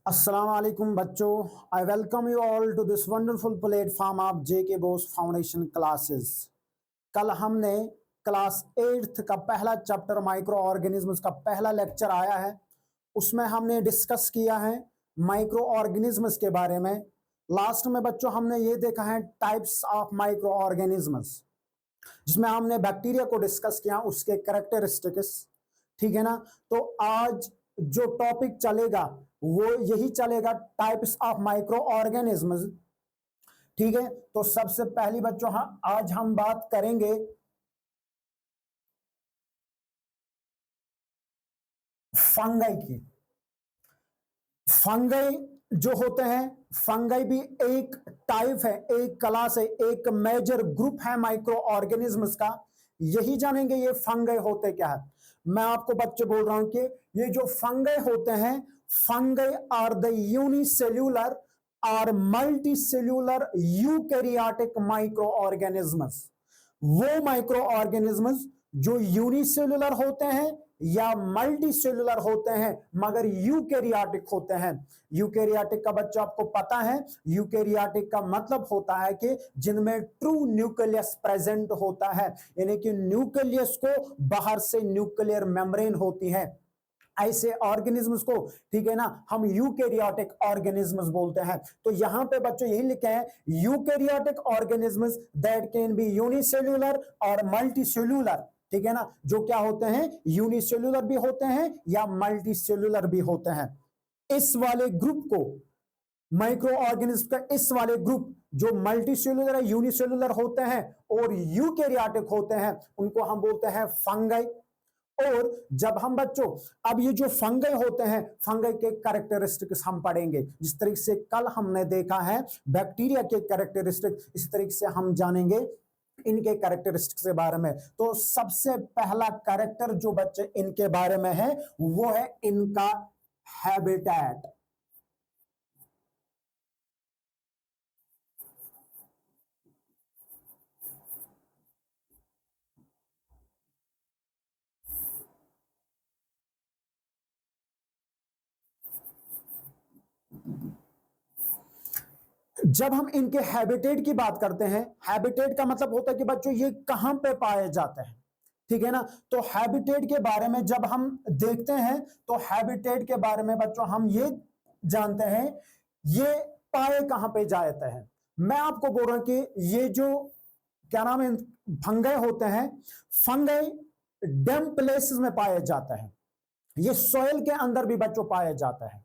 अस्सलाम वालेकुम बच्चों। I welcome you all to this wonderful platform of JK Bose foundation classes. कल हमने क्लास 8th का पहला चैप्टर माइक्रो ऑर्गेनिज्म्स का पहला लेक्चर आया है, उसमें हमने डिस्कस किया है माइक्रो ऑर्गेनिज्म्स के बारे में। लास्ट में बच्चों हमने ये देखा है टाइप्स ऑफ माइक्रो ऑर्गेनिज्म्स, जिसमें हमने बैक्टीरिया को डिस्कस किया, उसके कैरेक्टरिस्टिक्स। ठीक है ना। तो आज जो टॉपिक चलेगा वो यही चलेगा, टाइप्स ऑफ माइक्रो ऑर्गेनिज्म्स। ठीक है, तो सबसे पहली बच्चों आज हम बात करेंगे फंगाई की। फंगाई जो होते हैं, फंगाई भी एक टाइप है, एक क्लास है, एक मेजर ग्रुप है माइक्रो ऑर्गेनिज्म्स का। यही जानेंगे ये फंगाई होते क्या है। मैं आपको बच्चे बोल रहा हूं कि ये जो फंगाई होते हैं, फंगाई आर द यूनिसेल्यूलर और multi cellular eukaryotic micro organisms. वो माइक्रो ऑर्गेनिज्म्स जो यूनिसेल्युलर होते हैं या मल्टी सेल्युलर होते हैं मगर यूकैरियोटिक होते हैं। यूकैरियोटिक का बच्चा आपको पता है, यूकैरियोटिक का मतलब होता है कि जिनमें ट्रू न्यूक्लियस प्रेजेंट होता है, यानी कि न्यूक्लियस को बाहर से न्यूक्लियर मेम्ब्रेन होती है। ऐसे ऑर्गेनिज्म्स को, ठीक है ना, हम यूकैरियोटिक ऑर्गेनिज्म्स बोलते हैं। तो यहां पे बच्चों यही लिखे हैं, eukaryotic organisms that can be unicellular और मल्टीसेल्युलर। ठीक है ना, जो क्या होते हैं, यूनिसेल्युलर भी होते हैं या मल्टीसेल्युलर भी होते हैं। इस वाले ग्रुप को, माइक्रो ऑर्गेनिज्म का इस वाले ग्रुप जो मल्टीसेल्युलर या यूनिसेल्युलर होते हैं और यूकैरियोटिक होते हैं, उनको हम बोलते हैं फंगाई। और जब हम बच्चों अब ये जो फंगई होते हैं, फंगई के कैरेक्टरिस्टिक्स हम पढ़ेंगे। जिस तरीके से कल हमने देखा है बैक्टीरिया के कैरेक्टरिस्टिक, इस तरीके से हम जानेंगे इनके कैरेक्टरिस्टिक्स के बारे में। तो सबसे पहला कैरेक्टर जो बच्चे इनके बारे में है वो है इनका हैबिटेट। जब हम इनके हैबिटेट की बात करते हैं, हैबिटेट का मतलब होता है कि बच्चों ये कहां पे पाए जाते हैं। ठीक है ना। तो हैबिटेट के बारे में जब हम देखते हैं तो हैबिटेट के बारे में बच्चों हम ये जानते हैं ये पाए कहां पे जाते हैं। मैं आपको बोल रहा हूं कि ये जो क्या नाम है फंगई होते हैं, फंगई डैम प्लेसेस में पाए जाते हैं। ये सॉइल के अंदर भी बच्चों पाया जाता है।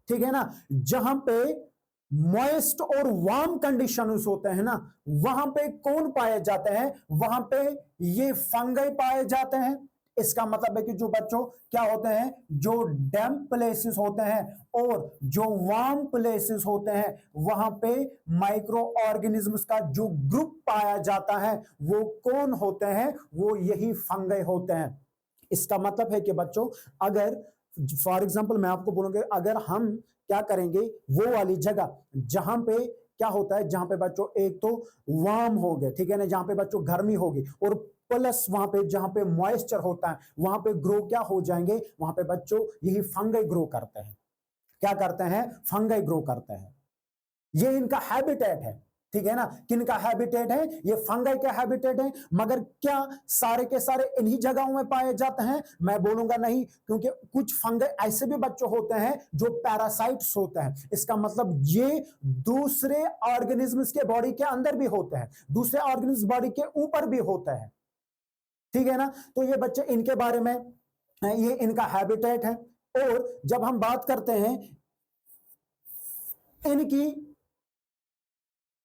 ठीक है ना, जहां पे मॉइस्ट और वार्म कंडीशंस होते हैं ना, वहां पे कौन पाए जाते हैं, वहां पे ये फंगई पाए जाते हैं। इसका मतलब है कि जो बच्चों क्या होते हैं, जो डैम्प प्लेसेस होते हैं और जो वार्म प्लेसेस होते हैं, वहां पे माइक्रो ऑर्गेनिज्म्स का जो ग्रुप पाया जाता है वो कौन होते हैं, वो यही फंगई होते हैं। इसका मतलब है कि बच्चों अगर फॉर एग्जांपल मैं आपको बोलूंगा, अगर हम क्या करेंगे, वो वाली जगह जहां पे क्या होता है, जहां पे बच्चों एक तो वार्म हो गए, ठीक है ना, जहां पे बच्चों गर्मी होगी, और प्लस वहां पे जहां पे मॉइस्चर होता है वहां पे ग्रो क्या हो जाएंगे, वहां पे बच्चों यही फंगई ग्रो करते हैं। क्या करते हैं, फंगई ग्रो करते हैं। ये इनका हैबिटेट है। ठीक है ना, किनका हैबिटेट है, ये फंगई का हैबिटेट है। मगर क्या सारे के सारे इन्हीं जगहों में पाए जाते हैं, मैं बोलूंगा नहीं, क्योंकि कुछ फंगई ऐसे भी बच्चों होते हैं जो पैरासाइट्स होते हैं। इसका मतलब ये दूसरे ऑर्गेनिज्म्स के बॉडी के अंदर भी होते हैं, दूसरे ऑर्गेनिज्म बॉडी के ऊपर भी होते हैं। ठीक है ना, तो ये बच्चे इनके बारे में, ये इनका हैबिटेट है। और जब हम बात करते हैं इनकी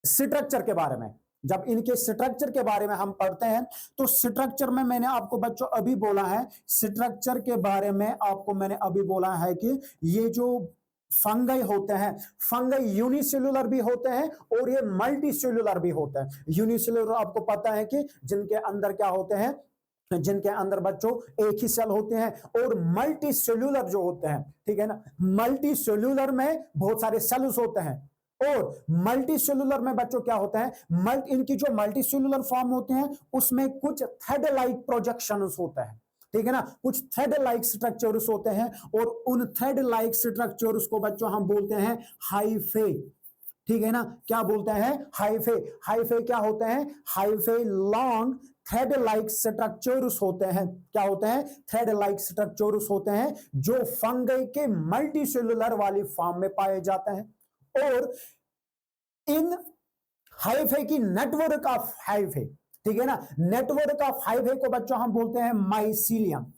स्ट्रक्चर के बारे में, जब इनके स्ट्रक्चर के बारे में हम पढ़ते हैं, तो स्ट्रक्चर में मैंने आपको बच्चों अभी बोला है, स्ट्रक्चर के बारे में आपको मैंने अभी बोला है कि ये जो फंगई होते हैं, फंगई यूनिसेल्युलर भी होते हैं और ये मल्टी सेल्युलर भी होते हैं। यूनिसेल्युलर आपको पता है कि जिनके अंदर क्या होते हैं, जिनके अंदर बच्चों एक ही सेल होते हैं। और मल्टी सेल्युलर जो होते हैं, ठीक है ना, मल्टी सेल्युलर में बहुत सारे सेल्स होते हैं। और मल्टी सेल्युलर में बच्चों क्या होता है, इनकी जो मल्टी सेल्युलर फॉर्म होते हैं उसमें कुछ थ्रेड लाइक प्रोजेक्शंस होता है। ठीक है ना, कुछ थ्रेड लाइक स्ट्रक्चर्स होते हैं और उन थ्रेड लाइक स्ट्रक्चर्स को बच्चों हम बोलते हैं हाइफे। ठीक है ना, क्या बोलते हैं, हाइफे। हाइफे क्या होते हैं, hyphae long thread like structures होते हैं। क्या होते हैं, थ्रेड लाइक स्ट्रक्चर्स होते हैं जो फंगई के मल्टीसेलुलर वाली फॉर्म में पाए जाते हैं। और इन हाइफे की नेटवर्क ऑफ हाइफे, ठीक है ना, नेटवर्क ऑफ हाइफे को बच्चों हम बोलते हैं माइसीलियम।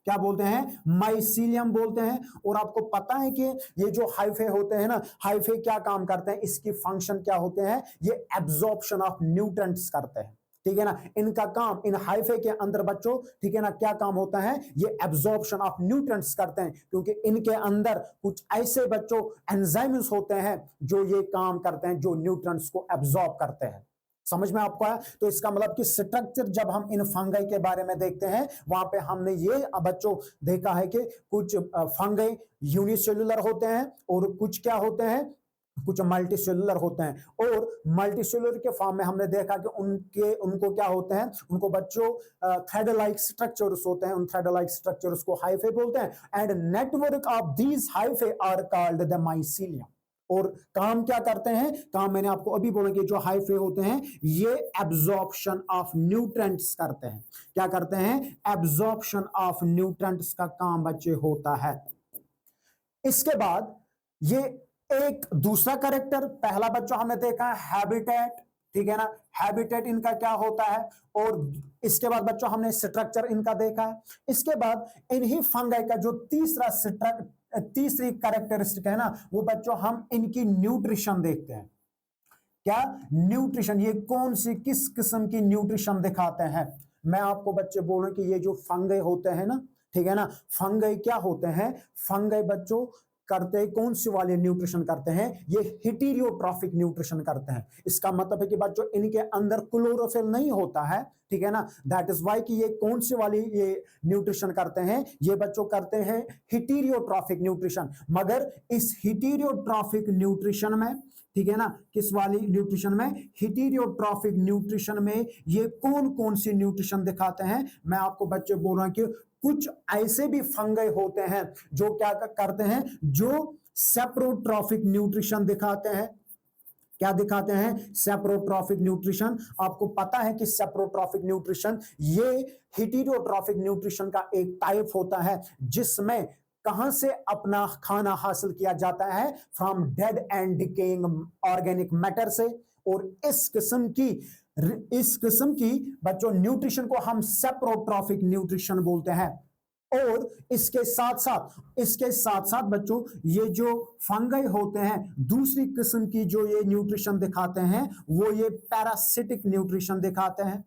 क्या बोलते हैं, माइसीलियम बोलते हैं। और आपको पता है कि ये जो हाइफे होते हैं ना, हाइफे क्या काम करते हैं, इसकी फंक्शन क्या होते हैं, ये एब्जॉर्प्शन ऑफ न्यूट्रिएंट्स करते हैं। ठीक है ना, इनका काम इन हाइफे के अंदर बच्चों, ठीक है ना, क्या काम होता है, ये एब्जॉर्प्शन ऑफ न्यूट्रिएंट्स करते हैं, क्योंकि इनके अंदर कुछ ऐसे बच्चों एंजाइम्स होते हैं जो ये काम करते हैं, जो न्यूट्रिएंट्स को एब्जॉर्ब करते हैं। समझ में आपको आया? तो इसका मतलब कि स्ट्रक्चर जब हम इन फंगई के बारे में देखते हैं, वहां पे हमने ये बच्चों देखा है कि कुछ फंगई यूनिसेलुलर होते हैं और कुछ क्या होते हैं, कुछ मल्टीसेलुलर होते हैं। और मल्टीसेलुलर के फॉर्म में हमने देखा कि उनको क्या होते हैं, उनको बच्चों थ्रेड लाइक स्ट्रक्चर्स होते हैं, उन थ्रेड लाइक स्ट्रक्चर्स को हाइफे बोलते हैं। And network of these hyphae are called the mycelium. और काम क्या करते हैं, काम मैंने आपको अभी बोला कि जो हाइफे होते हैं ये एब्जॉर्प्शन ऑफ न्यूट्रिएंट्स करते हैं। क्या करते हैं, एब्जॉर्प्शन ऑफ न्यूट्रिएंट्स का काम बच्चे होता है। इसके बाद ये एक दूसरा कैरेक्टर, पहला बच्चों हमने देखा है हैबिटेट, ठीक है ना, हैबिटेट इनका क्या होता है। और इसके बाद बच्चों हमने स्ट्रक्चर इनका देखा है। इसके बाद इन्हीं फंगाई का जो तीसरी कैरेक्टरिस्टिक है ना, वो बच्चों हम इनकी न्यूट्रिशन देखते हैं। क्या, न्यूट्रिशन, ये कौन सी किस किस्म की न्यूट्रिशन दिखाते हैं। मैं आपको बच्चे बोल रहे कि ये जो फंगई होते हैं ना, ठीक है ना, फंगई क्या होते हैं, फंगई बच्चों करते हैं कौन सी वाले न्यूट्रिशन करते हैं, ये हेटेरोट्रॉफिक न्यूट्रिशन करते हैं। इसका मतलब है कि बच्चों इनके अंदर क्लोरोफिल नहीं होता है, ठीक है ना, दैट इज वाई कि ये कौन सी वाली ये न्यूट्रिशन करते हैं, ये बच्चों करते हैं हेटेरोट्रॉफिक न्यूट्रिशन। मगर इस हेटेरोट्रॉफिक न्यूट्रिशन में, ठीक है ना, किस वाली न्यूट्रिशन में, हेटेरोट्रॉफिक न्यूट्रिशन में ये कौन कौन सी न्यूट्रिशन दिखाते हैं। मैं आपको बच्चे बोल रहा हूं कि कुछ ऐसे भी फंगई होते हैं जो क्या करते हैं, जो सेप्रोट्रॉफिक न्यूट्रिशन दिखाते हैं। क्या दिखाते हैं, सेप्रोट्रॉफिक न्यूट्रिशन। आपको पता है कि सेप्रोट्रॉफिक न्यूट्रिशन ये हेटेरोट्रॉफिक न्यूट्रिशन का एक टाइप होता है, जिसमें कहां से अपना खाना हासिल किया जाता है, from dead and decaying organic matter से। और इस किस्म की बच्चों न्यूट्रिशन को हम सेप्रोट्रॉफिक न्यूट्रिशन बोलते हैं। और इसके साथ साथ बच्चों ये जो फंगई होते हैं, दूसरी किस्म की जो ये न्यूट्रिशन दिखाते हैं, वो ये पैरासिटिक न्यूट्रिशन दिखाते हैं।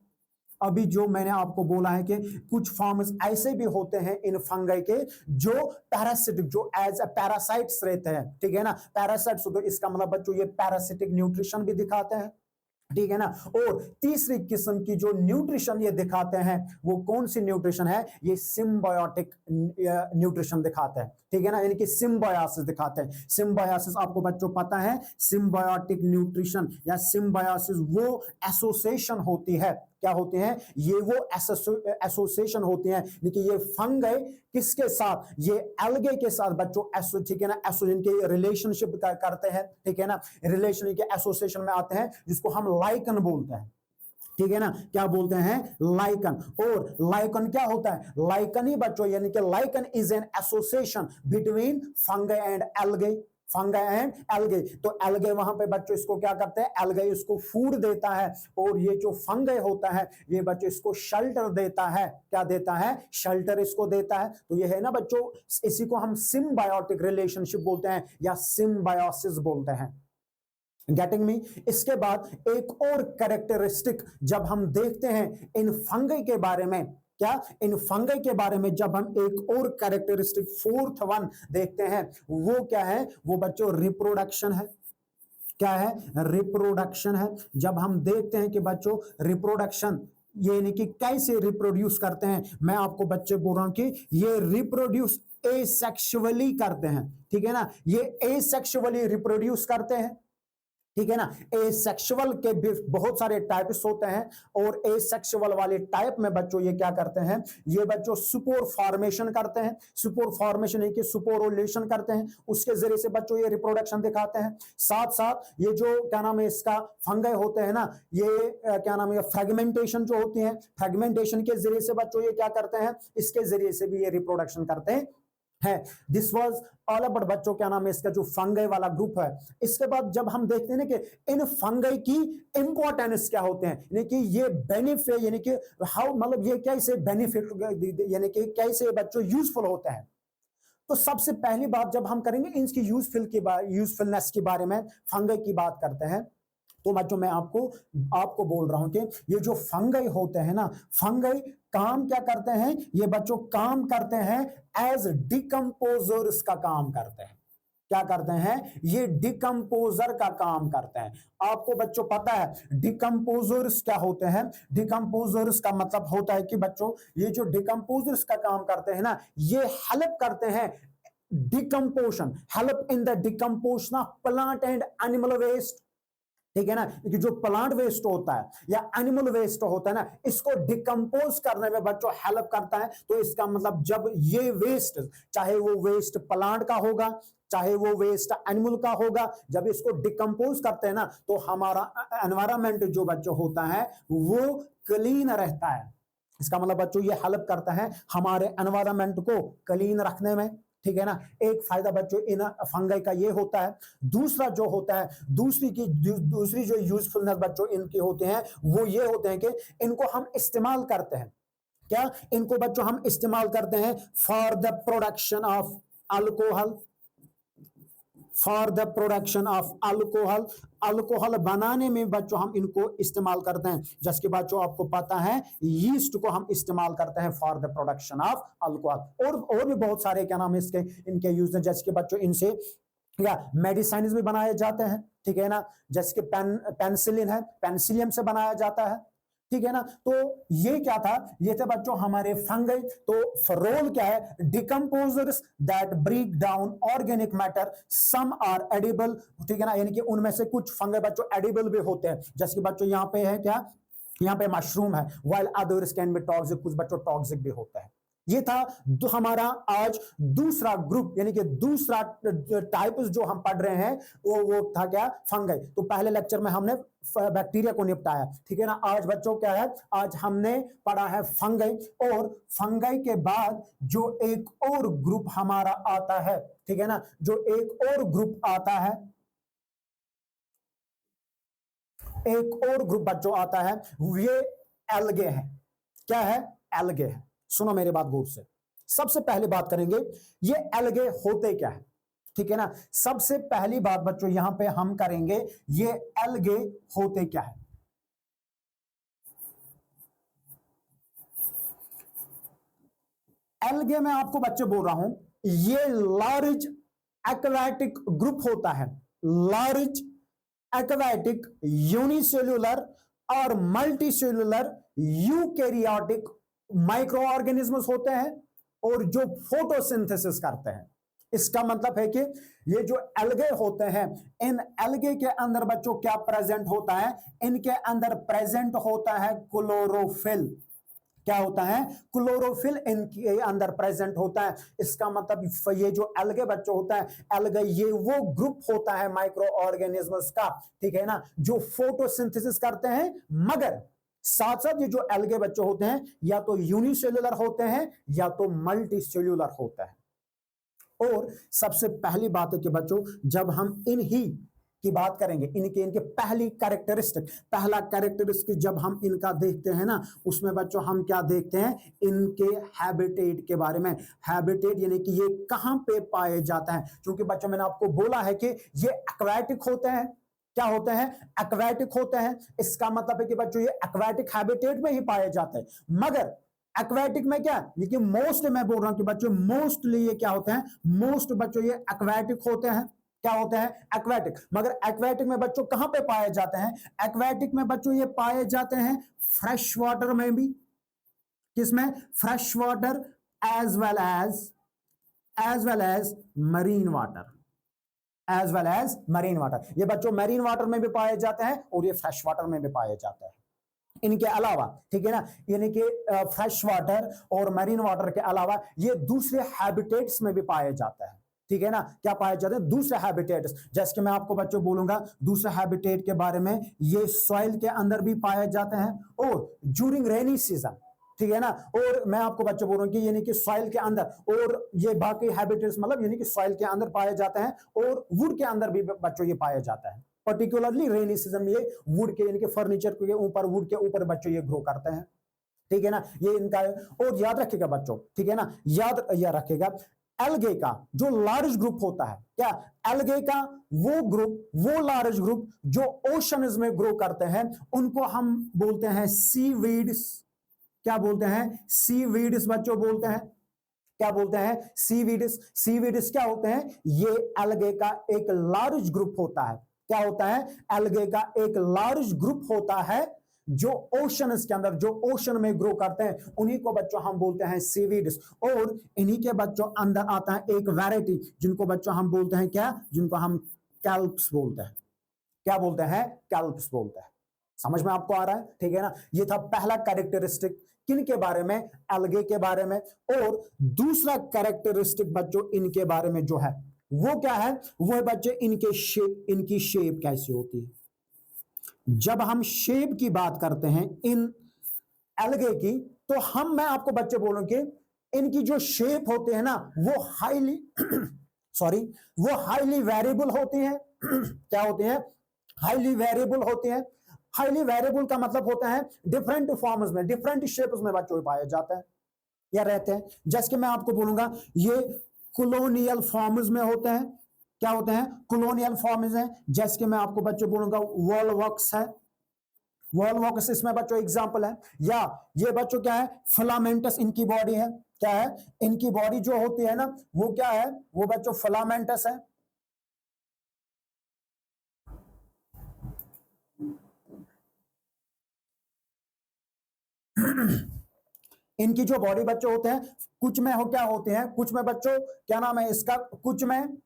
अभी जो मैंने आपको बोला है कि कुछ फॉर्म्स ऐसे भी होते हैं इन फंगई के जो पैरासिटिक, जो एज अ पैरासाइट्स रहते हैं, ठीक है ना, पैरासाइट्स। तो इसका मतलब बच्चों ये पैरासिटिक न्यूट्रिशन भी दिखाते हैं, ठीक है ना। और तीसरी किस्म की जो न्यूट्रिशन ये दिखाते हैं, वो कौन सी न्यूट्रिशन है, ये सिम्बायोटिक न्यूट्रिशन दिखाते हैं, ठीक है ना, यानी कि सिम्बायोसिस दिखाते हैं। सिम्बायोसिस आपको बच्चों पता है, सिम्बायोटिक न्यूट्रिशन या सिम्बायोसिस वो एसोसिएशन होती है। क्या होती हैं, ये वो एसोसिएशन होती हैं, लेकिन ये फंगई किसके साथ, ये एल्गे के साथ बच्चों ठीक है ना, एसोसिएशन के रिलेशनशिप करते हैं, ठीक है ना, रिलेशन के एसोसिएशन में आते हैं, जिसको हम लाइकन बोलते हैं, ठीक है ना, क्या बोलते हैं, लाइकन। और लाइकन क्या होता है, लाइकन ही बच्चों, यानी कि lichen is an association between fungi and algae, fungi and algae. तो एल्गे वहां पे बच्चों इसको क्या करते हैं, एल्गे इसको फूड देता है, और ये जो फंगई होता है ये बच्चों इसको शेल्टर देता है। क्या देता है, शेल्टर इसको देता है। तो ये है ना बच्चों, इसी को हम सिम्बायोटिक रिलेशनशिप बोलते हैं या सिम्बायोसिस बोलते हैं। Getting me. इसके बाद एक और कैरेक्टरिस्टिक जब हम देखते हैं इन फंगई के बारे में, क्या, इन फंगई के बारे में जब हम एक और कैरेक्टरिस्टिक फोर्थ वन देखते हैं, वो क्या है, वो बच्चों रिप्रोडक्शन है। क्या है, रिप्रोडक्शन है। जब हम देखते हैं कि बच्चों रिप्रोडक्शन ये नहीं कि कैसे रिप्रोड्यूस करते हैं, मैं आपको बच्चे बोल रहा हूं कि ये रिप्रोड्यूस एसेक्सुअली करते हैं, ठीक है ना, ये एसेक्सुअली रिप्रोड्यूस करते हैं, ठीक है ना। एसेक्सुअल के भी बहुत सारे टाइप्स होते हैं, और एसेक्सुअल वाले टाइप में बच्चों ये क्या करते हैं, ये बच्चों सुपोर फॉर्मेशन करते हैं। सुपोर फॉर्मेशन है कि सुपोरोलेशन करते हैं, उसके जरिए से बच्चों ये रिप्रोडक्शन दिखाते हैं। साथ साथ ये जो क्या नाम है इसका फंगई होते हैं ना, ये क्या नाम है फ्रेगमेंटेशन जो होती है, फ्रेगमेंटेशन के जरिए से बच्चों ये क्या करते हैं, इसके जरिए से भी ये रिप्रोडक्शन करते हैं है। दिस वाज ऑल अबाउट बच्चों क्या नाम है इसका जो फंगई वाला ग्रुप है। इसके बाद जब हम देखते हैं ना कि इन फंगई की इंपॉर्टेंस क्या होते हैं, यानी कि ये बेनिफिट, यानी कि हाउ, मतलब ये कैसे बेनिफिट, यानी कि कैसे बच्चों यूजफुल होते हैं। तो सबसे पहली बात जब हम करेंगे इनकी यूजफुलनेस के बारे में, फंगई की बात करते हैं, तो बच्चों मैं आपको बोल रहा हूं कि ये जो फंगई होते हैं ना, फंगई काम क्या करते हैं, ये बच्चों काम करते हैं एज डिकम्पोजर्स का काम करते हैं। क्या करते हैं, ये डिकम्पोजर का काम करते हैं। आपको बच्चों पता है डिकम्पोजर्स क्या होते हैं। डिकम्पोजर्स का मतलब होता है कि बच्चों ये जो डिकम्पोजर्स का काम करते हैं ना, ये हेल्प करते हैं decomposition, help in the decomposition of plant and animal waste. ठीक है ना, कि जो प्लांट वेस्ट होता है या एनिमल वेस्ट होता है ना, इसको डिकम्पोज करने में बच्चों हेल्प करता है। तो इसका मतलब जब ये वेस्ट, चाहे वो वेस्ट प्लांट का होगा, चाहे वो वेस्ट एनिमल का होगा, जब इसको डिकम्पोज करते हैं ना, तो हमारा एनवायरमेंट जो बच्चों होता है वो क्लीन रहता है। इसका मतलब बच्चों ये हेल्प करता है हमारे एनवायरमेंट को क्लीन रखने में। ठीक है ना, एक फायदा बच्चों इन फंगई का ये होता है। दूसरा जो होता है, दूसरी जो यूजफुलनेस बच्चों इनके होते हैं वो ये होते हैं कि इनको हम इस्तेमाल करते हैं, क्या, इनको बच्चों हम इस्तेमाल करते हैं for the production of alcohol, for the production of alcohol. Alcohol बनाने में बच्चों हम इनको इस्तेमाल करते हैं। जिसके बच्चों आपको पता है यीस्ट को हम इस्तेमाल करते हैं for the production of alcohol. और भी बहुत सारे क्या नाम है इसके, इनके यूज है। जैसे कि बच्चों इनसे या मेडिसिन भी बनाए जाते हैं। ठीक है ना, जैसे कि पेनिसिलिन है, पेनिसिलियम से बनाया जाता है। ठीक है ना, तो ये क्या था, ये थे बच्चों हमारे फंगई। तो रोल क्या है, decomposers that break down organic matter, some are edible. ठीक है ना, यानी कि उनमें से कुछ फंगई बच्चों एडिबल भी होते हैं। जैसे कि बच्चों यहां पे है क्या, यहां पे मशरूम है, while others can be toxic, कुछ बच्चों टॉक्सिक भी होता है। ये था हमारा आज दूसरा ग्रुप, यानी कि दूसरा टाइप जो हम पढ़ रहे हैं वो था क्या, फंगई। तो पहले लेक्चर में हमने बैक्टीरिया को निपटाया। ठीक है ना, आज बच्चों क्या है, आज हमने पढ़ा है फंगई। और फंगई के बाद जो एक और ग्रुप हमारा आता है, ठीक है ना, जो एक और ग्रुप आता है, एक और ग्रुप बच्चों आता है, ये एल्गे है। क्या है, एल्गे है। सुनो मेरी बात गौर से। सबसे पहले बात करेंगे ये एल्गे होते क्या है। ठीक है ना, सबसे पहली बात बच्चों यहां पे हम करेंगे ये एल्गे होते क्या है। एल्गे में आपको बच्चे बोल रहा हूं, ये लार्ज एक्वाटिक ग्रुप होता है। लार्ज एक्वाटिक यूनिसेल्युलर और मल्टीसेल्युलर यूकैरियोटिक माइक्रो ऑर्गेनिज्म्स होते हैं, और जो फोटोसिंथेसिस करते हैं। इसका मतलब है कि ये जो एल्गे होते हैं, इन एल्गे के अंदर बच्चों क्या प्रेजेंट होता है, इनके अंदर प्रेजेंट होता है क्लोरोफिल। क्या होता है, क्लोरोफिल इनके अंदर प्रेजेंट होता है। इसका मतलब ये जो एल्गे बच्चों होता है, एल्गे ये वो ग्रुप होता है माइक्रो ऑर्गेनिज्म्स का, ठीक है ना, जो फोटोसिंथेसिस करते हैं। मगर साथ साथ ये जो एल्गे बच्चे होते हैं या तो यूनिसेल्युलर होते हैं या तो मल्टीसेल्युलर होता है। और सबसे पहली बात है कि बच्चों जब हम इनही की बात करेंगे, इनके पहली कैरेक्टरिस्टिक, पहला कैरेक्टरिस्टिक जब हम इनका देखते हैं ना, उसमें बच्चों हम क्या देखते हैं, इनके हैबिटेट के बारे में। हैबिटेट यानी कि ये कहां पे पाए जाते हैं। क्योंकि बच्चों मैंने आपको बोला है कि ये एक्वाटिक होते हैं। क्या होते हैं, एक्वाटिक होते हैं। इसका मतलब है कि बच्चों ये एक्वाटिक हैबिटेट में ही पाए जाते हैं। मगर एक्वाटिक में क्या, लेकिन मोस्ट मैं बोल रहा हूं कि बच्चों मोस्टली ये क्या होते हैं, मोस्ट बच्चों ये एक्वाटिक होते हैं। क्या होते हैं, एक्वाटिक। मगर एक्वाटिक में बच्चों कहां पे पाए जाते हैं, एक्वाटिक में बच्चों ये पाए जाते हैं फ्रेश वाटर में भी। किसमें, fresh water as well as marine water. As well as marine water. ये बच्चों मरीन वाटर में भी पाए जाते हैं और ये फ्रेश वाटर में भी पाए जाते हैं। इनके अलावा, ठीक है ना, यानी कि फ्रेश वाटर और मरीन वाटर के अलावा ये दूसरे हैबिटेट्स में भी पाए जाते हैं। ठीक है ना, क्या पाए जाते हैं? दूसरे हैबिटेट्स। जैसे कि मैं आपको बच्चों बोलूंगा दूसरे हैबिटेट के बारे में, ये सॉइल के अंदर भी पाए जाते हैं और ड्यूरिंग रेनी सीजन, ठीक है ना। और मैं आपको बच्चों बोल रहा हूं कि यानी कि सॉइल के अंदर, और ये बाकी हैबिटेट्स मतलब यानी कि सॉइल के अंदर पाए जाते हैं और वुड के अंदर भी बच्चों ये पाया जाता है। पर्टिकुलरली रेनी सीजन में ये वुड के यानी कि फर्नीचर के ऊपर, वुड के ऊपर बच्चों ये ग्रो करते हैं। ठीक है ना, ये इनका। और याद रखिएगा बच्चों, ठीक है ना, याद रखिएगा एल्गे का जो लार्ज ग्रुप होता है, क्या एल्गे का वो ग्रुप, वो लार्ज ग्रुप जो ओशंस में ग्रो करते हैं, उनको हम बोलते हैं सीवीड्स। क्या बोलते हैं? सीवीड्स बच्चों बोलते हैं। क्या बोलते हैं? सीवीड्स। सीवीड्स क्या होते हैं? ये एल्गे का एक लार्ज ग्रुप होता है। क्या होता है? एल्गे का एक लार्ज ग्रुप होता है जो ओशंस के अंदर, जो ओशन में ग्रो करते हैं, उन्हीं को बच्चों हम बोलते हैं सीवीड्स। और इन्हीं के बच्चों अंदर आता है एक वैरायटी जिनको बच्चों हम बोलते हैं क्या? जिनको हम कैल्प्स बोलते हैं। क्या बोलते हैं? कैल्प्स बोलते हैं। समझ में आपको आ रहा है? ठीक है ना, ये था पहला कैरेक्टरिस्टिक किन के बारे में? एल्गे के बारे में। और दूसरा कैरेक्टरिस्टिक बच्चों इनके बारे में जो है वो क्या है? वो है बच्चे इनके शेप, इनकी शेप कैसी होती है। जब हम शेप की बात करते हैं इन एल्गे की, तो मैं आपको बच्चे बोलूं कि इनकी जो शेप होते हैं ना वो हाईली सॉरी, वो हाईली वेरिएबल होती हैं। क्या होते हैं? हाईली वेरिएबल होते हैं। हाईली वेरिएबल का मतलब होता है डिफरेंट फॉर्म्स में, डिफरेंट शेप्स में बच्चों पाए जाते हैं या रहते हैं। जैसे कि मैं आपको बोलूंगा ये कॉलोनियल फॉर्म्स में होते हैं। क्या होते हैं? कॉलोनियल फॉर्म्स हैं। जैसे कि मैं आपको बच्चों बोलूंगा वॉलवॉक्स है। वॉलवॉक्स इसमें बच्चों एग्जांपल है। या ये बच्चों क्या है? फिलामेंटस इनकी बॉडी है। क्या है? इनकी बॉडी जो होती है ना वो क्या है? वो बच्चों फिलामेंटस है। इनकी जो बॉडी बच्चों होते हैं, कुछ में हो क्या होते हैं, कुछ में बच्चों क्या नाम है इसका, कुछ में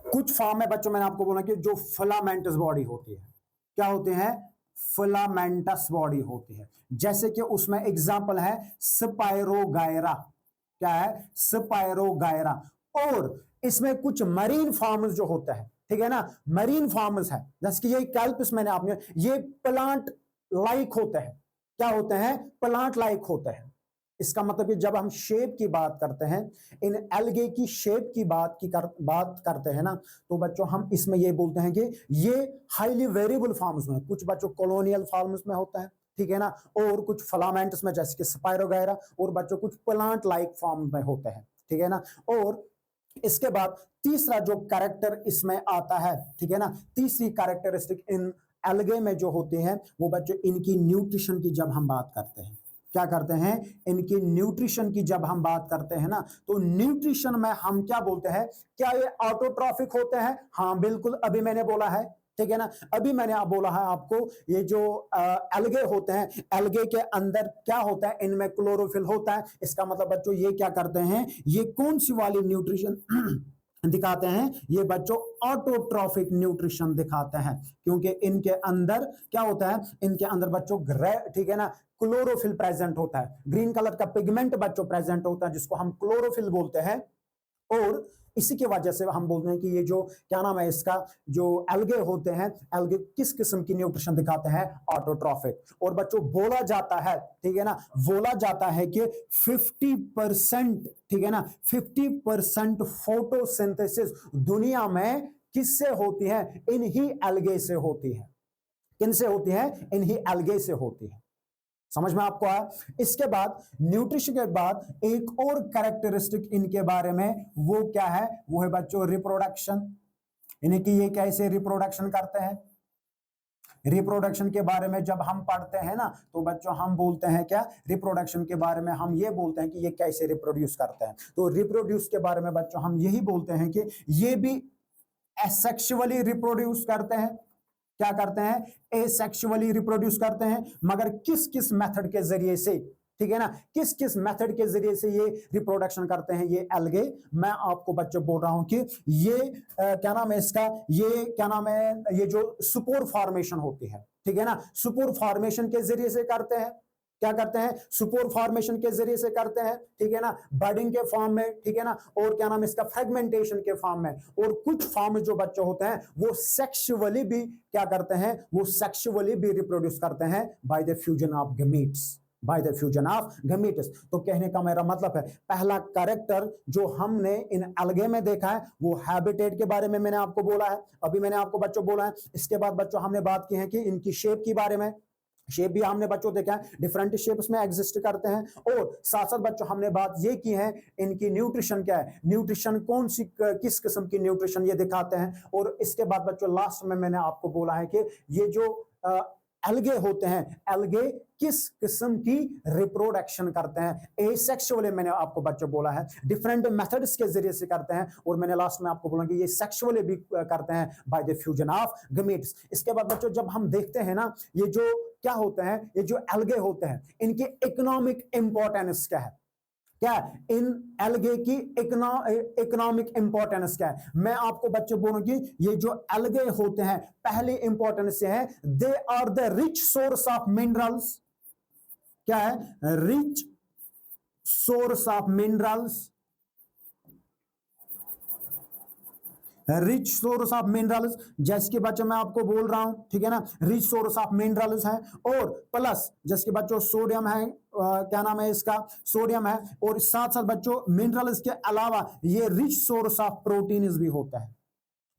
कुछ फॉर्म में बच्चों मैंने आपको बोला कि जो फिलामेंटस बॉडी होती है, क्या होते हैं? फिलामेंटस बॉडी होती है। जैसे कि उसमें एग्जांपल है स्पाइरोगायरा। क्या है? स्पाइरोगायरा। और इसमें कुछ मरीन फॉर्म्स जो होता है, ठीक है ना, मरीन फॉर्म्स है। जैसे कि ये कैल्पस मैंने आपने, ये प्लांट लाइक होते हैं। क्या होते हैं? प्लांट लाइक होते हैं। इसका मतलब कि जब हम शेप की बात करते हैं, इन एल्गे की शेप की बात करते हैं ना, तो बच्चों हम इसमें ये बोलते हैं कि ये हाईली वेरिएबल फॉर्म्स में, कुछ बच्चों कॉलोनियल फॉर्म्स में होता है, ठीक है ना, और कुछ फिलामेंट्स में जैसे कि स्पाइरोगायरा, और बच्चों कुछ प्लांट लाइक फॉर्म में होते हैं, ठीक है ना। और इसके बाद तीसरा जो कैरेक्टर इसमें आता है, ठीक है ना, तीसरी कैरेक्टरिस्टिक इन एल्गे में जो होते हैं वो बच्चों इनकी न्यूट्रिशन की जब हम बात करते हैं, क्या करते हैं? इनकी न्यूट्रिशन की जब हम बात करते हैं ना, तो न्यूट्रिशन में हम क्या बोलते हैं? क्या ये ऑटोट्रॉफिक होते हैं? हाँ बिल्कुल, अभी मैंने बोला है, ठीक है ना, अभी मैंने आप बोला है आपको, ये जो एल्गे होते हैं, एल्गे के अंदर क्या होता है? इनमें क्लोरोफिल होता है। इसका मतलब बच्चों ये क्या करते हैं? ये कौन सी वाली न्यूट्रिशन दिखाते हैं? ये बच्चों ऑटोट्रॉफिक न्यूट्रिशन दिखाते हैं, क्योंकि इनके अंदर क्या होता है? इनके अंदर बच्चों ठीक है ना, क्लोरोफिल प्रेजेंट होता है, ग्रीन कलर का पिगमेंट बच्चों प्रेजेंट होता है जिसको हम क्लोरोफिल बोलते हैं। और इसी की वजह से हम बोलते हैं कि ये जो क्या नाम है इसका, जो एल्गे होते हैं, एल्गे किस किस्म की न्यूट्रिशन दिखाते हैं? ऑटोट्रॉफिक। और बच्चों बोला जाता है, ठीक है ना, बोला जाता है कि 50%, ठीक है ना, 50% फोटोसिंथेसिस दुनिया में किससे होती है? इन्हीं एल्गे से होती है। किनसे होती है? इन्हीं एल्गे से होती है। समझ में आपको आया? इसके बाद न्यूट्रिशन के बाद एक और कैरेक्टरिस्टिक इनके बारे में, वो क्या है? वो है बच्चों रिप्रोडक्शन। यानी कि ये कैसे रिप्रोडक्शन करते हैं? रिप्रोडक्शन के बारे में जब हम पढ़ते हैं ना, तो बच्चों हम बोलते हैं क्या? रिप्रोडक्शन के बारे में हम ये बोलते हैं कि ये कैसे रिप्रोड्यूस करते हैं। तो रिप्रोड्यूस के बारे में बच्चों हम यही बोलते हैं कि ये भी एसेक्सुअली रिप्रोड्यूस करते हैं। क्या करते हैं, एसेक्सुअली रिप्रोड्यूस करते हैं, मगर किस किस मेथड के जरिए से, ठीक है ना, किस किस मेथड के जरिए से ये रिप्रोडक्शन करते हैं ये एल्गे। मैं आपको बच्चों बोल रहा हूं कि ये क्या नाम है इसका, ये क्या नाम है, ये जो सुपोर फॉर्मेशन होती है, ठीक है ना, सुपोर फॉर्मेशन के जरिए से करते हैं। क्या करते हैं, सुपोर फॉर्मेशन के जरिए से करते हैं, ठीक है ना, बर्डिंग के फॉर्म में, ठीक है ना, और क्या नाम है इसका, फ्रेगमेंटेशन के फॉर्म में। और कुछ फॉर्म जो बच्चे होते हैं वो सेक्सुअली भी क्या करते हैं, वो सेक्सुअली भी रिप्रोड्यूस करते हैं by the fusion of gametes, by the fusion of gametes. तो कहने का मेरा मतलब है, पहला कैरेक्टर जो हमने इन एल्गे में देखा है वो हैबिटेट के बारे में मैंने आपको बोला है, अभी मैंने आपको बच्चों बोला है। इसके बाद बच्चों हमने बात की है कि इनकी शेप के बारे में, शेप भी हमने बच्चों देखा है, डिफरेंट शेप्स में एग्जिस्ट करते हैं। और साथ साथ बच्चों हमने बात ये की है इनकी न्यूट्रिशन क्या है, न्यूट्रिशन कौन सी किस किस्म की न्यूट्रिशन ये दिखाते हैं। और इसके बाद बच्चों लास्ट में मैंने आपको बोला है कि ये जो एल्गे होते हैं, एल्गे किस किस्म की रिप्रोडक्शन करते हैं, एसेक्सुअली मैंने आपको बच्चों बोला है, डिफरेंट मेथड्स के जरिए से करते हैं। और मैंने लास्ट में आपको बोला कि ये सेक्सुअली भी करते हैं by the fusion of gametes. इसके बाद बच्चों जब हम देखते हैं ना, ये जो क्या होते हैं, ये जो एल्गे होते हैं, इनकी इकोनॉमिक इंपॉर्टेंस क्या है, क्या इन एल्गे की इकोनॉमिक इंपॉर्टेंस क्या है। मैं आपको बच्चे बोलूंगी ये जो एल्गे होते हैं पहली इंपॉर्टेंस है, they are the rich source of minerals. क्या है, rich source of minerals, rich source of minerals, जैसे कि बच्चों मैं आपको बोल रहा हूं, ठीक है ना, रिच सोर्स ऑफ मिनरल्स है। और प्लस जैसे कि बच्चों सोडियम है, क्या नाम है इसका, सोडियम है। और साथ साथ बच्चों मिनरल्स के अलावा ये रिच सोर्स ऑफ प्रोटीन्स भी होता है।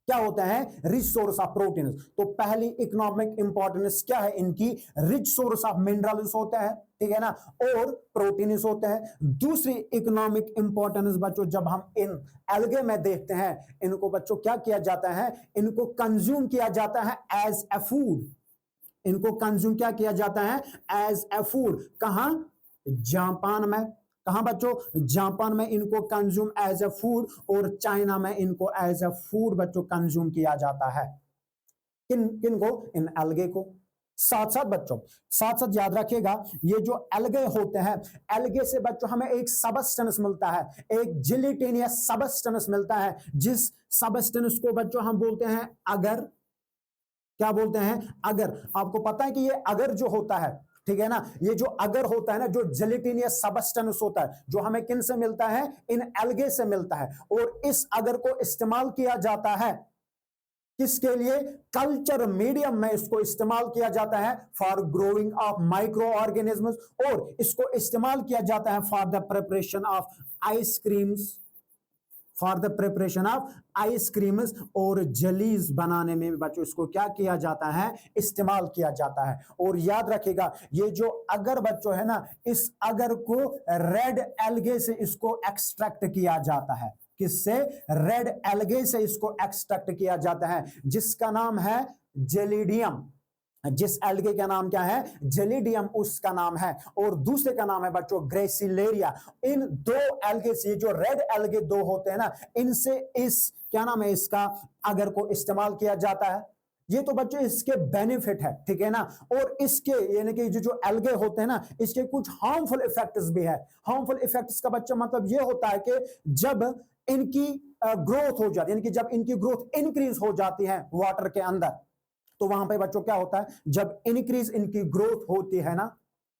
क्या होता है, रिच सोर्स ऑफ प्रोटीन्स। तो पहली इकोनॉमिक इंपॉर्टेंस क्या है इनकी, रिच सोर्स ऑफ मिनरल्स होता है, ठीक है ना, और प्रोटीन्स होते हैं। दूसरी इकोनॉमिक इंपॉर्टेंस बच्चों जब हम इन एल्गे में देखते हैं, इनको बच्चों क्या किया जाता है, इनको कंज्यूम किया जाता है एज ए फूड, इनको कंज्यूम क्या किया जाता है, एज ए फूड। कहां, जापान में, कहां बच्चों, जापान में इनको कंज्यूम एज ए फूड, और चाइना में इनको एज ए फूड बच्चों कंज्यूम किया जाता है। किन किन को, इन एल्गे को। साथ साथ बच्चों, साथ साथ याद रखिएगा, ये जो एल्गे होते हैं, एल्गे से बच्चों हमें एक सबस्टेंस मिलता है, एक जिलेटिनियस सबस्टेंस मिलता है, जिस सबस्टेंस को बच्चों हम बोलते हैं अगर। क्या बोलते हैं, अगर। आपको पता है कि ये अगर जो होता है, ठीक है ना, ये जो अगर होता है ना, जो जेलेटिनियस सबस्टेंस होता है, जो हमें किन से मिलता है, इन एल्गे से मिलता है। और इस अगर को इस्तेमाल किया जाता है किसके लिए, कल्चर मीडियम में इसको इस्तेमाल किया जाता है for growing of micro organisms, और इसको इस्तेमाल किया जाता है for the preparation of ice creams, for the preparation of ice creams और जलीज बनाने में बच्चों इसको क्या किया जाता है, इस्तेमाल किया जाता है। और याद रखिएगा ये जो अगर बच्चों है ना, इस अगर को रेड एल्गे से इसको एक्सट्रैक्ट किया जाता है, किससे, रेड एल्गे से इसको एक्सट्रैक्ट किया जाता है, जिसका नाम है जेलिडियम। जिस एल्गे का नाम क्या है, जेलिडियम उसका नाम है, और दूसरे का नाम है बच्चों ग्रेसिलेरिया। इन दो एल्गे से, जो रेड एल्गे दो होते हैं ना, इनसे इस क्या नाम है इसका अगर को इस्तेमाल किया जाता है। ये तो बच्चों इसके बेनिफिट है, ठीक है ना। और इसके यानी कि जो एल्गे होते हैं ना, इसके कुछ हार्मफुल इफेक्ट्स भी है। हार्मफुल इफेक्ट्स का बच्चा मतलब ये होता है कि जब इनकी ग्रोथ हो जाती है, यानी कि जब इनकी ग्रोथ इंक्रीज हो जाती है वाटर के अंदर, तो वहां पे बच्चों क्या होता है, जब इंक्रीज इनकी ग्रोथ होती है ना,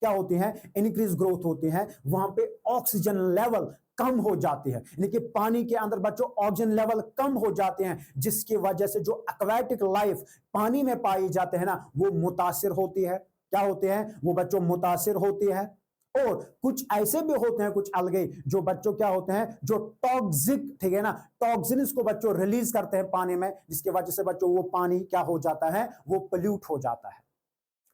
क्या होती है, इंक्रीज ग्रोथ होती है, वहां पे ऑक्सीजन लेवल कम हो जाती है, यानी कि पानी के अंदर बच्चों ऑक्सीजन लेवल कम हो जाते हैं, जिसकी वजह से जो एक्वेटिक लाइफ पानी में पाई जाते हैं ना, वो मुतासिर होती है। क्या होते हैं, वो बच्चों मुतासिर होती है। और कुछ ऐसे भी होते हैं कुछ अलगे जो बच्चों क्या होते हैं, जो टॉक्सिक, ठीक है ना, टॉक्सिन्स को बच्चों रिलीज करते हैं पानी में, जिसकी वजह से बच्चों वो पानी क्या हो जाता है, वो पोल्यूट हो जाता है।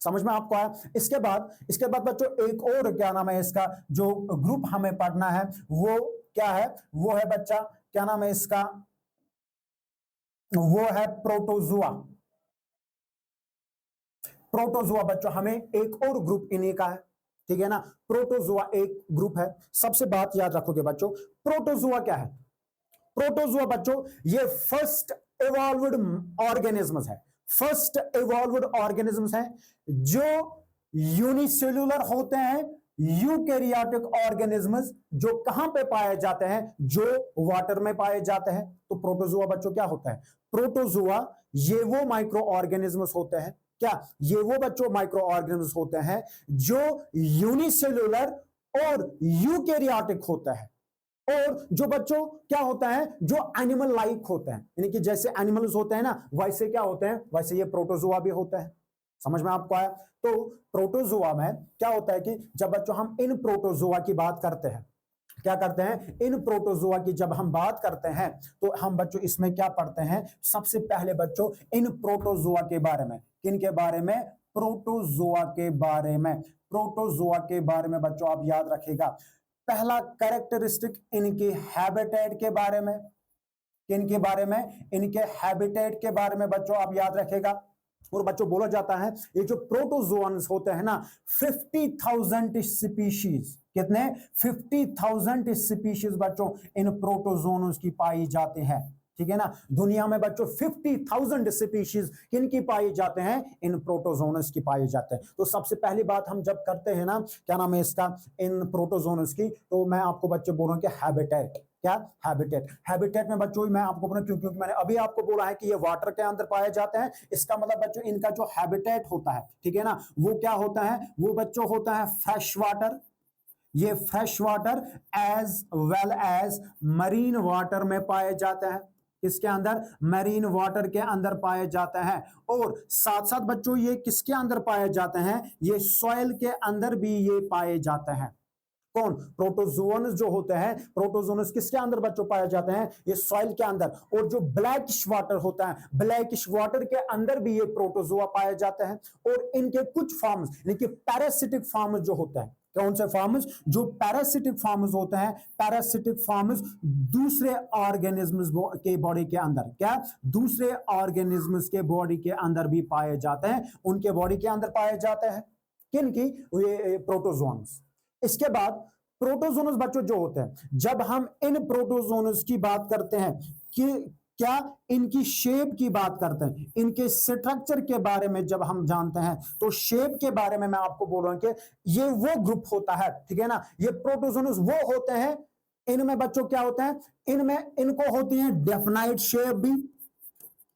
समझ में आपको आया। इसके बाद बच्चों एक और क्या नाम है इसका जो ग्रुप हमें पढ़ना है, वो क्या है, वो है बच्चा क्या नाम है इसका, वो है प्रोटोजुआ। प्रोटोजुआ बच्चों हमें एक और ग्रुप इन्हीं का है, ठीक है ना। प्रोटोजुआ एक ग्रुप है। सबसे बात याद रखोगे बच्चों, प्रोटोजुआ क्या है, प्रोटोजुआ बच्चों ये फर्स्ट इवॉल्व्ड ऑर्गेनिज्म्स है, फर्स्ट इवॉल्व्ड ऑर्गेनिजम्स हैं जो यूनिसेल्यूलर होते हैं, यूकैरियोटिक ऑर्गेनिजम्स जो कहां पे पाए जाते हैं, जो वाटर में पाए जाते हैं। तो प्रोटोजोआ बच्चों क्या होता है? प्रोटोजोआ ये वो माइक्रो ऑर्गेनिजम्स होते हैं, क्या ये वो बच्चों माइक्रो ऑर्गेनिजम्स होते हैं जो यूनिसेल्यूलर और यूकैरियोटिक होता है, और जो बच्चों क्या होता है, जो एनिमल लाइक होते हैं, यानी कि जैसे एनिमल्स होते हैं ना, वैसे क्या होते हैं, वैसे ये प्रोटोजोआ भी होता है। समझ में आपको आया? तो प्रोटोजोआ में क्या होता है कि जब बच्चों हम इन प्रोटोजोआ की बात करते हैं, क्या करते हैं, इन प्रोटोजोआ की जब हम बात करते हैं तो हम बच्चों इसमें क्या पढ़ते हैं, सबसे पहले बच्चों इन प्रोटोजोआ के बारे में, किन के बारे में, प्रोटोजोआ के बारे में। प्रोटोजोआ के बारे में बच्चों आप याद रखिएगा, पहला कैरेक्टरिस्टिक इनके हैबिटेट के बारे में, किन के बारे में, इनके हैबिटेट के बारे में बच्चों आप याद रखेगा। और बच्चों बोला जाता है ये जो प्रोटोजोअन्स होते हैं ना, 50,000 स्पीशीज, कितने, 50,000 स्पीशीज बच्चों इन प्रोटोजोन्स की पाई जाते हैं। ठीक है ना, दुनिया में बच्चों 50,000 स्पीशीज किनकी पाई जाते हैं, इन प्रोटोजोनस की पाई जाते हैं। तो सबसे पहली बात हम जब करते हैं ना, क्या नाम है इसका, इन प्रोटोजोनस की, तो मैं आपको बच्चे बोल रहा हूं कि हैबिटेट, क्या हैबिटेट, हैबिटेट में बच्चों मैं आपको बोला क्यों, क्योंकि मैंने अभी आपको बोला है कि ये वाटर के अंदर पाए जाते हैं, इसका मतलब बच्चों इनका जो हैबिटेट होता है, ठीक है ना, वो क्या होता है, वो बच्चों होता है फ्रेश वाटर, ये fresh water as well as marine water में पाए जाते हैं, किसके अंदर, मरीन वाटर के अंदर पाए जाते हैं। और साथ साथ बच्चों ये किसके अंदर पाए जाते हैं, ये सॉइल के अंदर भी ये पाए जाते हैं। कौन, प्रोटोजोअन्स जो होते हैं, प्रोटोजोअन्स किसके अंदर बच्चों पाए जाते हैं, ये सॉइल के अंदर। और जो ब्लैकिश वाटर होता है, ब्लैकिश वाटर के अंदर भी ये प्रोटोजोआ पाए जाते हैं। और इनके कुछ फॉर्म्स, यानी कि पैरासिटिक फॉर्म्स जो होता है, कौन से फॉर्म्स, जो पैरासिटिक फॉर्म्स होते हैं, पैरासिटिक फॉर्म्स दूसरे ऑर्गेनिजम्स के बॉडी के अंदर, क्या, दूसरे ऑर्गेनिजम्स के बॉडी के अंदर भी पाए जाते हैं, उनके बॉडी के अंदर पाए जाते हैं, किनकी, ये प्रोटोजोन्स। इसके बाद प्रोटोजोन्स बच्चों जो होते हैं, जब हम इन प्रोटोजोन्स की बात करते हैं कि क्या इनकी शेप की बात करते हैं, इनके स्ट्रक्चर के बारे में जब हम जानते हैं, तो शेप के बारे में मैं आपको बोल रहा हूं कि ये वो ग्रुप होता है, ठीक है ना, ये प्रोटोजोन्स वो होते हैं, इनमें बच्चों क्या होते हैं, इनमें इनको होती है डेफिनाइट शेप भी,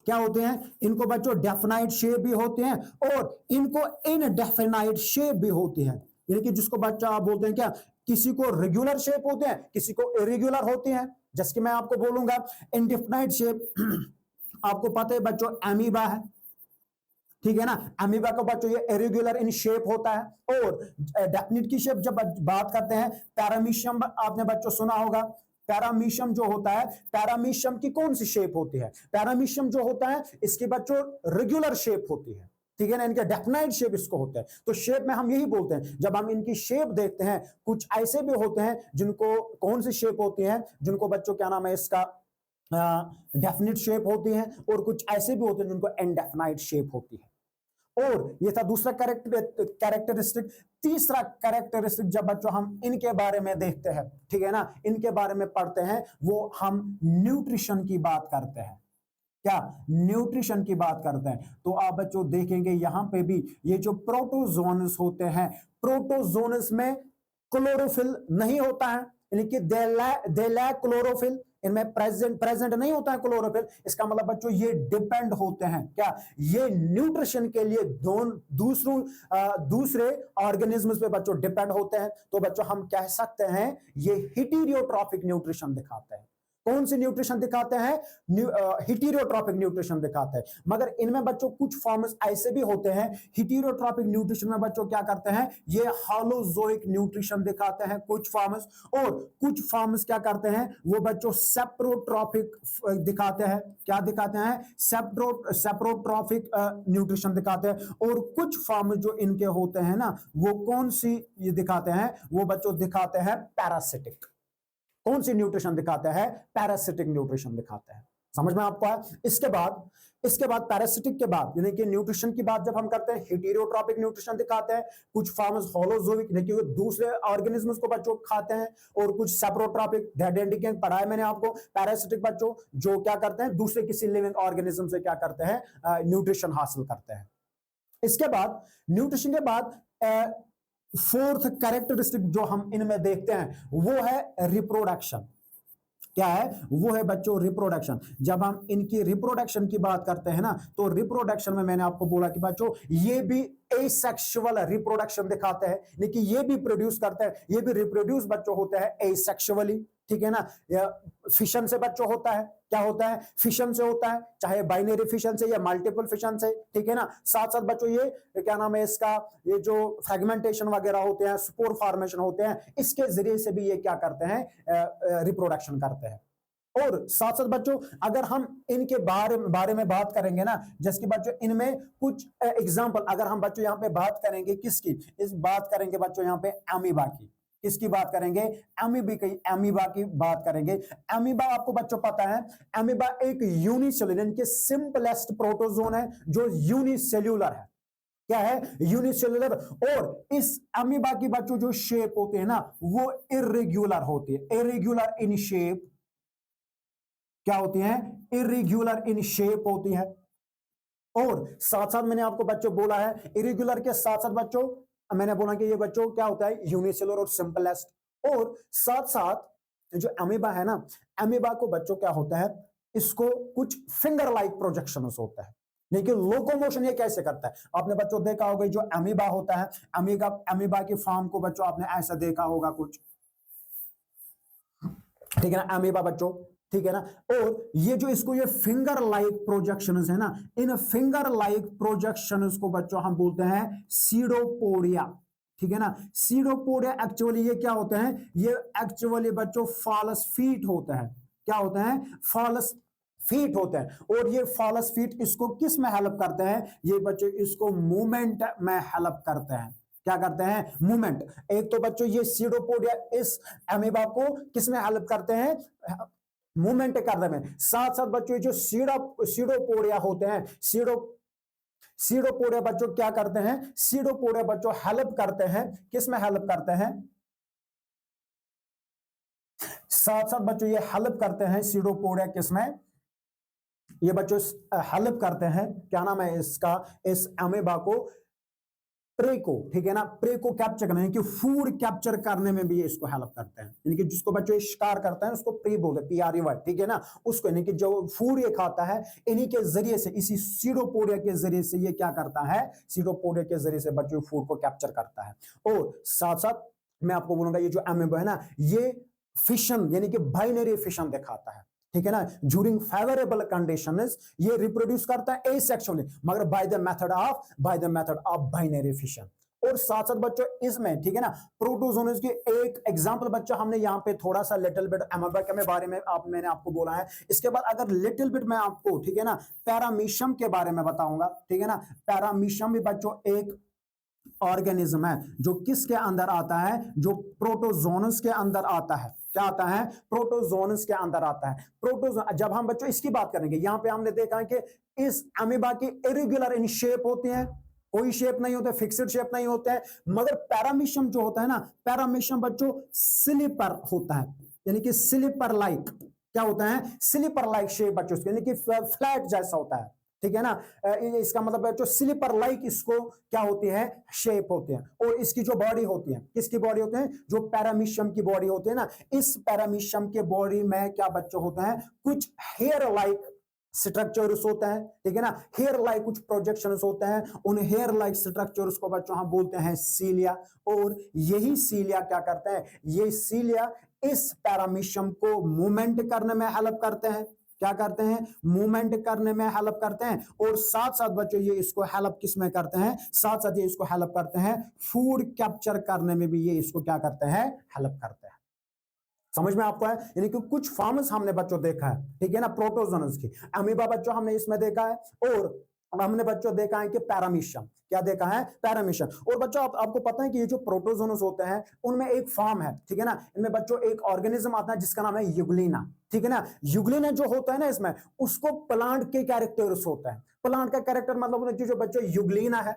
क्या होते हैं, इनको बच्चों डेफिनाइट शेप भी होते हैं, और इनको इनडेफिनाइट शेप भी होती है, यानी कि जिसको बच्चा आप बोलते हैं क्या, किसी को रेगुलर शेप होते हैं, किसी को इरेगुलर होते हैं। जैसे कि मैं आपको बोलूंगा इनडेफिनाइट शेप आपको पता है बच्चों एमीबा है, ठीक है ना, एमीबा का बच्चों ये इरेगुलर इन शेप होता है। और डेफिनेट की शेप जब बात करते हैं, पैरामीशियम आपने बच्चों सुना होगा, पैरामीशियम जो होता है, पैरामीशियम की कौन सी शेप होती है, पैरामीशियम जो होता है इसकी बच्चों रेगुलर शेप होती है, ठीक है ना, इनके डेफिनाइट शेप इसको होता है। तो शेप में हम यही बोलते हैं, जब हम इनकी शेप देखते हैं, कुछ ऐसे भी होते हैं जिनको कौन सी शेप होती है, जिनको बच्चों क्या नाम है इसका, डेफिनेट शेप होती है, और कुछ ऐसे भी होते हैं जिनको इनडेफिनाइट शेप होती है। और ये था दूसरा कैरेक्टरिस्टिक। तीसरा कैरेक्टरिस्टिक जब बच्चों हम इनके बारे में देखते हैं, ठीक है ना, इनके बारे में पढ़ते हैं, वो हम न्यूट्रिशन की बात करते हैं, क्या, न्यूट्रिशन की बात करते हैं। तो आप बच्चों देखेंगे यहां पे भी ये जो प्रोटोजोन्स होते हैं, प्रोटोजोन्स में क्लोरोफिल नहीं होता है, यानी कि दे लैक क्लोरोफिल, इनमें प्रेजेंट नहीं होता है क्लोरोफिल। इसका मतलब बच्चों ये डिपेंड होते हैं, क्या, ये न्यूट्रिशन के लिए दूसरे ऑर्गेनिजम्स पे बच्चों डिपेंड होते हैं। तो बच्चों हम कह सकते हैं ये हिटीरियोट्रॉफिक न्यूट्रिशन दिखाते हैं। कौन सी न्यूट्रिशन दिखाते हैं, हिटीरियोट्रॉपिक न्यूट्रिशन दिखाते हैं। मगर इनमें बच्चों कुछ फॉर्म्स ऐसे भी होते हैं, हिटीरियोट्रॉपिक न्यूट्रिशन में बच्चों क्या करते हैं, ये होलोजोइक न्यूट्रिशन दिखाते हैं कुछ फॉर्म्स, और कुछ फॉर्म्स क्या करते हैं, वो बच्चों सेप्रोट्रॉपिक दिखाते हैं, क्या दिखाते हैं, सेप्रोट्रॉपिक न्यूट्रिशन दिखाते हैं। और कुछ फॉर्म्स जो इनके होते हैं ना, वो कौन सी ये दिखाते हैं, वो बच्चों दिखाते हैं पैरासिटिक। कौन सी न्यूट्रिशन दिखाता है, पैरासिटिक न्यूट्रिशन दिखाता है। समझ में आपको आया? इसके बाद पैरासिटिक के बाद यानी कि न्यूट्रिशन की बात जब हम करते हैं, हेटेरोट्रॉपिक न्यूट्रिशन दिखाते हैं, कुछ फार्मर्स होलोजोइक यानी कि दूसरे ऑर्गेनिजम्स को बच्चों खाते हैं, और कुछ सेप्रोट्रॉपिक डेंडिकेट पढ़ा है मैंने आपको। पैरासिटिक बच्चों जो क्या करते हैं, दूसरे किसी लिविंग ऑर्गेनिज्म से क्या करते हैं, न्यूट्रिशन हासिल करते हैं। इसके बाद न्यूट्रिशन के बाद फोर्थ कैरेक्टरिस्टिक जो हम इनमें देखते हैं वो है रिप्रोडक्शन। क्या है वो? है बच्चों रिप्रोडक्शन। जब हम इनकी रिप्रोडक्शन की बात करते हैं ना, तो रिप्रोडक्शन में मैंने आपको बोला कि बच्चों ये भी एसेक्सुअल रिप्रोडक्शन दिखाते हैं, लेकिन ये भी प्रोड्यूस करते हैं, ये भी रिप्रोड्यूस बच्चों होते हैं एसेक्सुअली, ठीक है ना। फिशन से बच्चों होता है, क्या होता है? फिशन से होता है, चाहे बाइनरी फिशन से या मल्टीपल फिशन से, ठीक है ना। साथ साथ बच्चों ये क्या नाम है इसका, ये जो फ्रेगमेंटेशन वगैरह होते हैं, स्पोर फॉर्मेशन होते हैं, इसके जरिए से भी ये क्या करते हैं, रिप्रोडक्शन करते हैं। और साथ साथ बच्चों अगर हम इनके बारे में बात करेंगे ना, जैसे कि बच्चों इनमें कुछ एग्जांपल अगर हम बच्चों यहाँ पे बात करेंगे किसकी, इस बात करेंगे बच्चों यहाँ पे अमीबा की। किसकी बात करेंगे? अमीबा की बात करेंगे। अमीबा आपको बच्चों पता है, अमीबा एक यूनिसेल्युलर के सिंपलेस्ट प्रोटोजोन है जो यूनिसेल्युलर है। क्या है? यूनिसेल्युलर। और इस अमीबा की बच्चों जो शेप होते हैं ना, वो इरेग्युलर होती है, इरेग्युलर इन शेप। क्या होती हैं? इरेग्युलर इन शेप होती है। और साथ साथ मैंने आपको बच्चों बोला है, इरेग्युलर के साथ साथ बच्चों मैंने बोला कि ये बच्चों क्या होता है, यूनिसेलुलर और सिंपलेस्ट। और साथ साथ जो अमीबा है ना, अमीबा को बच्चों क्या होता है, इसको कुछ फिंगर लाइक प्रोजेक्शंस होता है। लेकिन लोकोमोशन ये कैसे करता है? आपने बच्चों देखा होगा जो अमीबा होता है, अमीबा की फॉर्म को बच्चों आपने ऐसा देखा होगा कुछ, ठीक है ना, अमीबा बच्चों, ठीक है ना। और ये जो इसको ये फिंगर लाइक प्रोजेक्शंस है ना, इन फिंगर लाइक प्रोजेक्शंस को बच्चों हम बोलते हैं सीडोपोडिया, ठीक है ना। सीडोपोडिया एक्चुअली ये क्या होते हैं, ये एक्चुअली बच्चों फॉलस फीट होते हैं। क्या होते हैं? फॉलस फीट होते हैं। और ये फॉलस फीट इसको किस में हेल्प करते हैं? ये बच्चों इसको मूवमेंट में हेल्प करते हैं। क्या करते हैं? मूवमेंट। एक तो बच्चों ये सीडोपोडिया इस अमीबा को किस में हेल्प करते हैं? मूवमेंट करने में। साथ साथ बच्चों जो सीडोपोडिया होते हैं, सीडोपोडिया बच्चों क्या करते हैं? सीडोपोडिया बच्चों हेल्प करते हैं, किस में हेल्प करते हैं? साथ साथ बच्चों ये हेल्प करते हैं सीडोपोडिया किस में? ये बच्चों हेल्प करते हैं, क्या नाम है इसका, इस अमीबा को प्रे को, ठीक है ना, प्रे को कैप्चर करने, कि फूड कैप्चर करने में भी ये इसको हेल्प करते हैं। यानी कि जिसको बच्चों शिकार करते हैं उसको प्रे बोलते हैं, PREY, ठीक है ना, उसको, यानी कि जो फूड ये खाता है, इन्हीं के जरिए से, इसी सीडोपोडिया के जरिए से ये क्या करता है, सीडोपोडिया के जरिए से बच्चों फूड को कैप्चर करता है। और साथ साथ मैं आपको बोलूंगा ये जो अमीबा है ना, ये फिशन यानी कि बाइनरी फिशन दिखाता है, ठीक है ना। ड्यूरिंग फेवरेबल कंडीशंस ये रिप्रोड्यूस करता है एसेक्सुअली, मगर by the method of binary fission. और साथ साथ बच्चों इसमें, ठीक है ना, प्रोटोजोन्स की एक एग्जांपल बच्चों हमने यहाँ पे थोड़ा सा लिटिल बिट अमीबा के बारे में मैंने आपको बोला है। इसके बाद अगर लिटिल बिट मैं आपको, ठीक है ना, पैरामीशियम के बारे में बताऊंगा, ठीक है ना। पैरामीशियम भी बच्चों एक ऑर्गेनिज्म है जो किसके अंदर आता है, जो प्रोटोजोनस के अंदर आता है। क्या आता है? प्रोटोजोनस के अंदर आता है। प्रोटोजोन, जब हम बच्चों इसकी बात करेंगे, यहां पे हमने देखा है कि इस अमीबा की इरेगुलर इन शेप होती हैं, कोई शेप नहीं होते, फिक्स्ड शेप नहीं होते हैं। मगर पैरामीशियम जो होता है ना, पैरामीशियम बच्चों स्लिपर होता है, यानी कि स्लिपर लाइक, क्या होता है? स्लिपर लाइक शेप बच्चों, यानी कि फ्लैट जैसा होता है, ठीक है ना। इसका मतलब है जो स्लीपर लाइक इसको क्या होती है, शेप होते हैं। और इसकी जो बॉडी होती है, किसकी बॉडी होते हैं? जो पैरामीशियम की बॉडी होती है ना, इस पैरामीशियम के बॉडी में क्या बच्चों होते हैं, कुछ हेयर लाइक स्ट्रक्चर्स होते हैं, ठीक है ना। हेयर लाइक कुछ प्रोजेक्शंस होते हैं, उन हेयर लाइक स्ट्रक्चर्स को बच्चों हम बोलते हैं सीलिया। और यही सीलिया क्या करते हैं, ये सीलिया इस पैरामीशियम को मूवमेंट करने में हेल्प करते हैं। क्या करते हैं? मूवमेंट करने में हेल्प करते हैं। और साथ साथ बच्चों ये इसको हेल्प किस में करते हैं, साथ साथ ये इसको हेल्प करते हैं फूड कैप्चर करने में भी ये इसको क्या करते हैं, हेल्प करते हैं। समझ में आपको है? यानी कि कुछ फॉर्म्स हमने बच्चों देखा है, ठीक है ना, प्रोटोजोन्स की। अमीबा बच्चों हमने इसमें देखा है। और हमने बच्चों देखा है कि पैरामीशियम, क्या देखा है, पैरामीशियम। और बच्चों आपको पता है कि ये जो प्रोटोजोनस होते हैं उनमें एक फॉर्म है, ठीक है ना, इनमें बच्चों एक ऑर्गेनिज्म आता है जिसका नाम है यूग्लिना, ठीक है ना। यूग्लिना जो होता है ना इसमें, उसको प्लांट के कैरेक्टर्स होता है। प्लांट का कैरेक्टर मतलब जो बच्चों यूग्लिना है,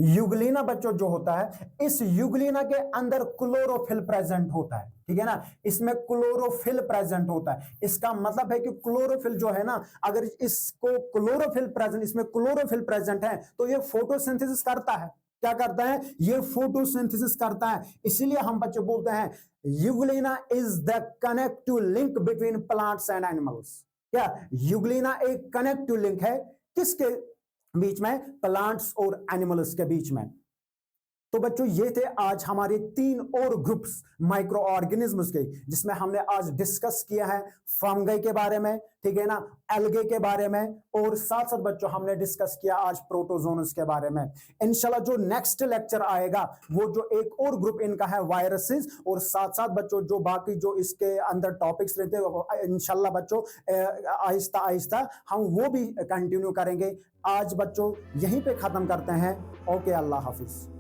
युगलीना बच्चों जो होता है, इस युगलीना के अंदर क्लोरोफिल प्रेजेंट होता है, ठीक है ना, इसमें क्लोरोफिल प्रेजेंट होता है। इसका मतलब है कि क्लोरोफिल जो है ना, अगर इसको क्लोरोफिल प्रेजेंट, इसमें क्लोरोफिल प्रेजेंट है तो ये फोटोसिंथेसिस करता है। क्या करता है, ये फोटोसिंथेसिस करता है। इसीलिए हम बच्चे बोलते हैं euglena is the connective link between plants and animals. क्या युगलीना एक कनेक्टिव लिंक है, किसके बीच में, प्लांट्स और एनिमल्स के बीच में। तो बच्चों ये थे आज हमारे 3 और ग्रुप्स माइक्रो ऑर्गेनिज्म्स के, जिसमें हमने आज डिस्कस किया है फंगई के बारे में, ठीक है ना, एल्गे के बारे में, और साथ साथ बच्चों हमने डिस्कस किया आज प्रोटोजोन्स के बारे में। इंशाल्लाह जो नेक्स्ट लेक्चर आएगा वो जो एक और ग्रुप इनका है वायरसेस, और साथ साथ बच्चों जो बाकी जो इसके अंदर टॉपिक्स रहते हैं इंशाल्लाह बच्चों आहिस्ता आहिस्ता हम वो भी कंटिन्यू करेंगे। आज बच्चों यहीं पे खत्म करते हैं। ओके, अल्लाह हाफिज।